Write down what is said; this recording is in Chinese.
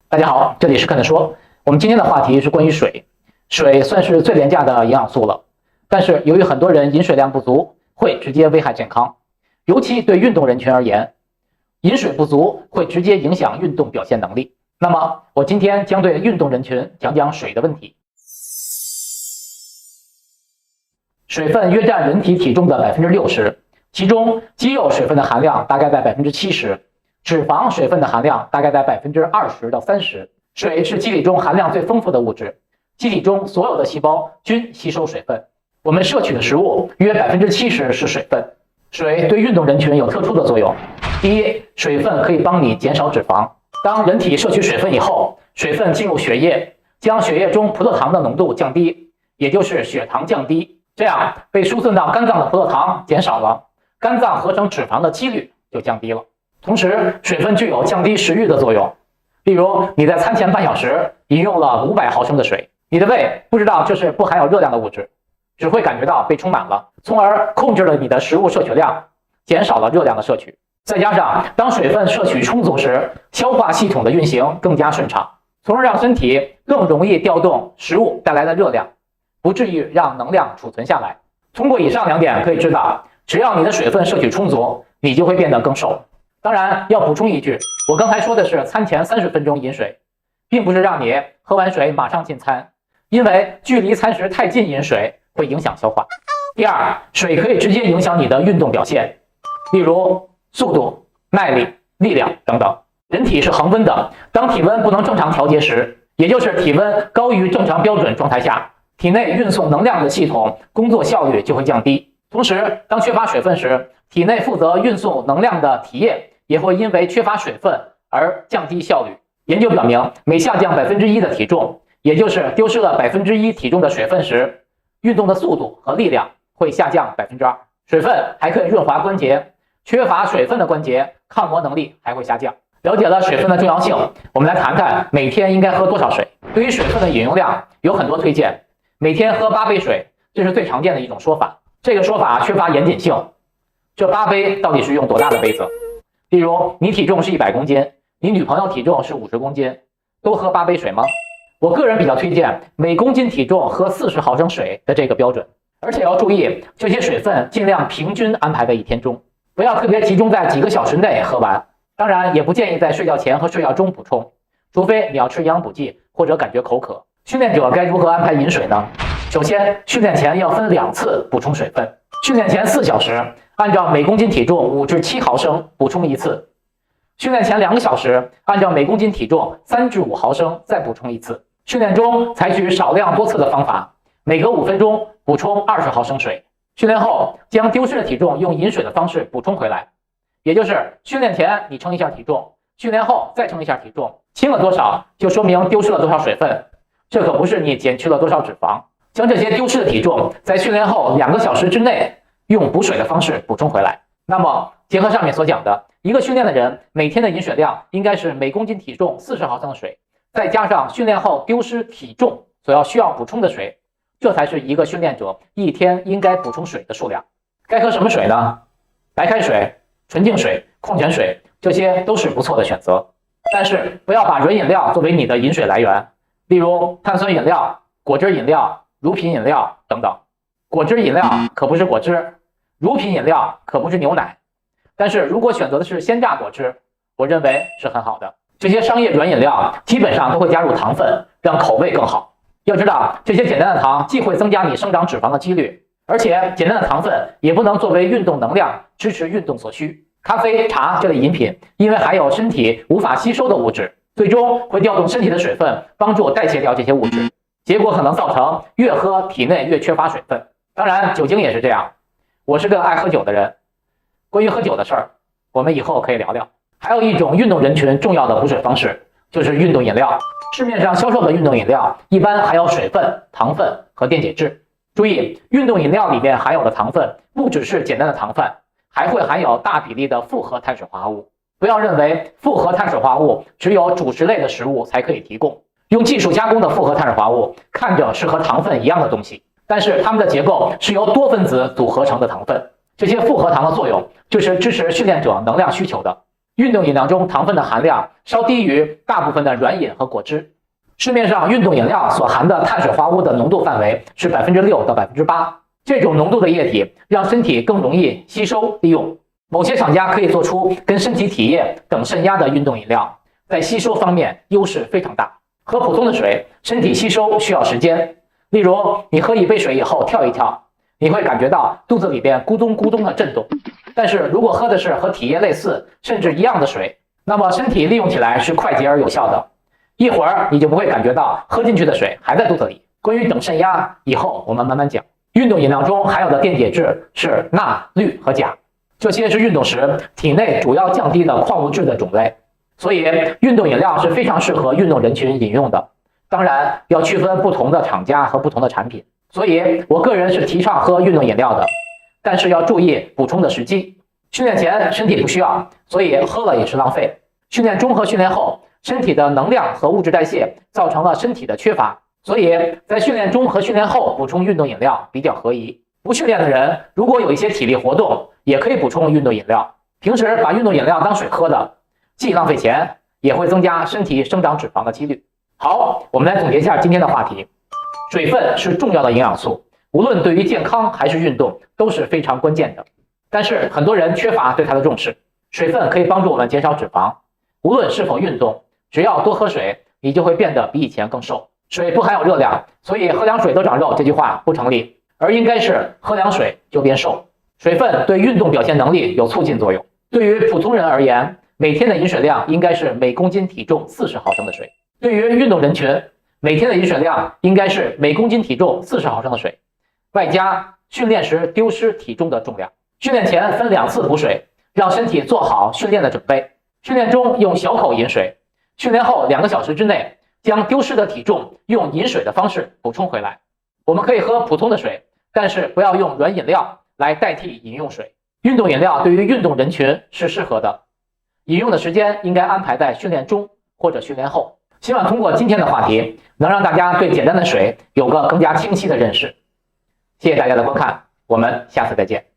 大家好，这里是肯德说。我们今天的话题是关于水。水算是最廉价的营养素了，但是由于很多人饮水量不足，会直接危害健康。尤其对运动人群而言，饮水不足会直接影响运动表现能力。那么，我今天将对运动人群讲讲水的问题。水分约占人体体重的60%，其中肌肉水分的含量大概在70%，脂肪水分的含量大概在20%到30%。水是机体中含量最丰富的物质，机体中所有的细胞均吸收水分。我们摄取的食物约70%是水分。水对运动人群有特殊的作用。第一，水分可以帮你减少脂肪。当人体摄取水分以后，水分进入血液，将血液中葡萄糖的浓度降低，也就是血糖降低。这样被输送到肝脏的葡萄糖减少了，肝脏合成脂肪的几率就降低了。同时，水分具有降低食欲的作用。例如，你在餐前半小时饮用了500毫升的水，你的胃不知道这是不含有热量的物质，只会感觉到被充满了，从而控制了你的食物摄取量，减少了热量的摄取。再加上当水分摄取充足时，消化系统的运行更加顺畅，从而让身体更容易调动食物带来的热量，不至于让能量储存下来。通过以上2点可以知道，只要你的水分摄取充足，你就会变得更瘦。当然要补充一句，我刚才说的是餐前30分钟饮水，并不是让你喝完水马上进餐，因为距离餐时太近饮水会影响消化。第二，水可以直接影响你的运动表现，例如速度、耐力、力量等等。人体是恒温的，当体温不能正常调节时，也就是体温高于正常标准状态下，体内运送能量的系统工作效率就会降低。同时，当缺乏水分时，体内负责运送能量的体液也会因为缺乏水分而降低效率。研究表明，每下降1%的体重，也就是丢失了1%体重的水分时，运动的速度和力量会下降2%。水分还可以润滑关节，缺乏水分的关节抗磨能力还会下降。了解了水分的重要性，我们来谈谈每天应该喝多少水。对于水分的饮用量有很多推荐，每天喝8杯水，这是最常见的一种说法。这个说法缺乏严谨性，这8杯到底是用多大的杯子？例如你体重是100公斤，你女朋友体重是50公斤，都喝8杯水吗？我个人比较推荐每公斤体重喝40毫升水的这个标准，而且要注意这些水分尽量平均安排在一天中，不要特别集中在几个小时内喝完。当然也不建议在睡觉前和睡觉中补充，除非你要吃营养补剂或者感觉口渴。训练者该如何安排饮水呢？首先，训练前要分2次补充水分。训练前4小时，按照每公斤体重5至7毫升补充1次。训练前2个小时，按照每公斤体重3至5毫升再补充1次。训练中采取少量多次的方法，每隔5分钟补充20毫升水。训练后将丢失的体重用饮水的方式补充回来，也就是训练前你称一下体重，训练后再称一下体重，轻了多少就说明丢失了多少水分，这可不是你减去了多少脂肪。将这些丢失的体重在训练后2个小时之内用补水的方式补充回来。那么结合上面所讲的，一个训练的人每天的饮水量应该是每公斤体重40毫升的水，再加上训练后丢失体重所需要补充的水，这才是一个训练者一天应该补充水的数量。该喝什么水呢？白开水、纯净水、矿泉水，这些都是不错的选择。但是不要把软饮料作为你的饮水来源，例如碳酸饮料、果汁饮料、乳品饮料等等。果汁饮料可不是果汁，乳品饮料可不是牛奶。但是如果选择的是鲜榨果汁，我认为是很好的。这些商业软饮料基本上都会加入糖分，让口味更好。要知道，这些简单的糖既会增加你生长脂肪的几率，而且简单的糖分也不能作为运动能量支持运动所需。咖啡、茶这类饮品因为含有身体无法吸收的物质，最终会调动身体的水分，帮助代谢掉这些物质，结果可能造成越喝体内越缺乏水分。当然酒精也是这样，我是个爱喝酒的人，关于喝酒的事儿我们以后可以聊聊。还有一种运动人群重要的补水方式就是运动饮料。市面上销售的运动饮料一般含有水分、糖分和电解质。注意，运动饮料里面含有的糖分不只是简单的糖分，还会含有大比例的复合碳水化合物。不要认为复合碳水化合物只有主食类的食物才可以提供，用技术加工的复合碳水化合物看着是和糖分一样的东西，但是它们的结构是由多分子组合成的糖分。这些复合糖的作用就是支持训练者能量需求的。运动饮料中糖分的含量稍低于大部分的软饮和果汁。市面上运动饮料所含的碳水化合物的浓度范围是6%到8%，这种浓度的液体让身体更容易吸收利用。某些厂家可以做出跟身体体液等渗压的运动饮料，在吸收方面优势非常大。和普通的水，身体吸收需要时间。例如，你喝一杯水以后跳一跳，你会感觉到肚子里边咕咚咕咚的震动。但是如果喝的是和体液类似甚至一样的水，那么身体利用起来是快捷而有效的，一会儿你就不会感觉到喝进去的水还在肚子里。关于等渗压，以后我们慢慢讲。运动饮料中含有的电解质是钠、氯和钾，这些是运动时体内主要降低的矿物质的种类，所以运动饮料是非常适合运动人群饮用的。当然要区分不同的厂家和不同的产品，所以我个人是提倡喝运动饮料的，但是要注意补充的时机。训练前身体不需要，所以喝了也是浪费。训练中和训练后，身体的能量和物质代谢造成了身体的缺乏，所以在训练中和训练后补充运动饮料比较合宜。不训练的人如果有一些体力活动，也可以补充运动饮料。平时把运动饮料当水喝的，既浪费钱，也会增加身体生长脂肪的几率。好，我们来总结一下今天的话题。水分是重要的营养素，无论对于健康还是运动都是非常关键的。但是很多人缺乏对它的重视。水分可以帮助我们减少脂肪，无论是否运动，只要多喝水，你就会变得比以前更瘦。水不含有热量，所以喝凉水都长肉这句话不成立，而应该是喝凉水就变瘦。水分对运动表现能力有促进作用。对于普通人而言，每天的饮水量应该是每公斤体重40毫升的水。对于运动人群，每天的饮水量应该是每公斤体重40毫升的水，外加训练时丢失体重的重量。训练前分2次补水，让身体做好训练的准备。训练中用小口饮水，训练后2个小时之内将丢失的体重用饮水的方式补充回来。我们可以喝普通的水，但是不要用软饮料来代替饮用水。运动饮料对于运动人群是适合的，饮用的时间应该安排在训练中或者训练后。希望通过今天的话题，能让大家对简单的水有个更加清晰的认识。谢谢大家的观看，我们下次再见。